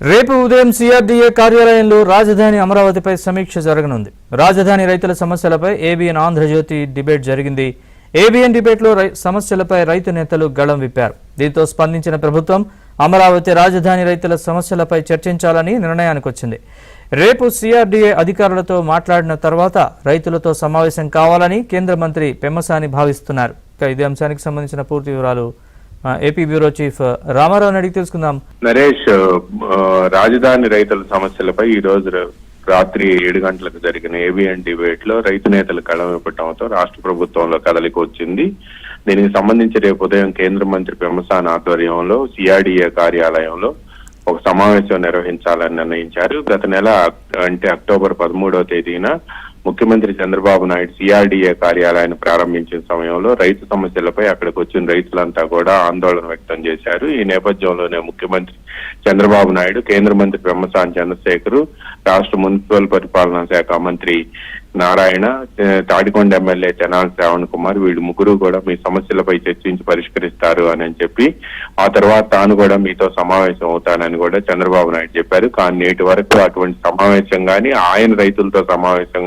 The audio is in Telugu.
రేపు ఉదయం సిఆర్డీఏ కార్యాలయంలో రాజధాని అమరావతిపై సమీక్ష జరగనుంది. రాజధాని రైతుల సమస్యలపై ఏబిఎన్ ఆంధ్రజ్యోతి డిబేట్ జరిగింది. ఏబిఎన్ డిబేట్లో సమస్యలపై రైతు నేతలు గళం విప్పారు. దీంతో స్పందించిన ప్రభుత్వం అమరావతి రాజధాని రైతుల సమస్యలపై చర్చించాలని నిర్ణయానికి వచ్చింది. రేపు సిఆర్డీఏ అధికారులతో మాట్లాడిన తర్వాత రైతులతో సమావేశం కావాలని కేంద్ర మంత్రి పెమ్మసాని భావిస్తున్నారు. ఇదే అంశానికి సంబంధించిన పూర్తి వివరాలు ఏపీ బ్యూరో చీఫ్ రామారావు అడిగి తెలుసుకుందాం. నరేష్, రాజధాని రైతుల సమస్యలపై ఈ రోజు రాత్రి 7 గంటలకు జరిగిన ఏబిఎన్ డిబేట్ లో రైతు నేతలు కళం ఇవ్వటంతో రాష్ట్ర ప్రభుత్వంలో కదలిక వచ్చింది. దీనికి సంబంధించి రేపు ఉదయం కేంద్ర మంత్రి పెమ్మసాని ఆధ్వర్యంలో సిఆర్డీఏ కార్యాలయంలో ఒక సమావేశం నిర్వహించాలని నిర్ణయించారు. గత నెల అంటే అక్టోబర్ 13వ తేదీన ముఖ్యమంత్రి చంద్రబాబు నాయుడు సిఆర్డీఏ కార్యాలయాన్ని ప్రారంభించిన సమయంలో రైతు సమస్యలపై అక్కడికి వచ్చిన రైతులంతా కూడా ఆందోళన వ్యక్తం చేశారు. ఈ నేపథ్యంలోనే ముఖ్యమంత్రి చంద్రబాబు నాయుడు, కేంద్ర మంత్రి పెమ్మసాని చంద్రశేఖర్, రాష్ట్ర మున్సిపల్ పరిపాలనా శాఖ మంత్రి నారాయణ, తాడికొండ ఎమ్మెల్యే తెనాలి శ్రావణ్ కుమార్ వీళ్ళు ముగ్గురు కూడా మీ సమస్యలపై చర్చించి పరిష్కరిస్తారు అని చెప్పి ఆ తర్వాత తాను కూడా మీతో సమావేశం అవుతానని కూడా చంద్రబాబు నాయుడు చెప్పారు. కానీ నేటి వరకు అటువంటి సమావేశం కానీ ఆయన రైతులతో సమావేశం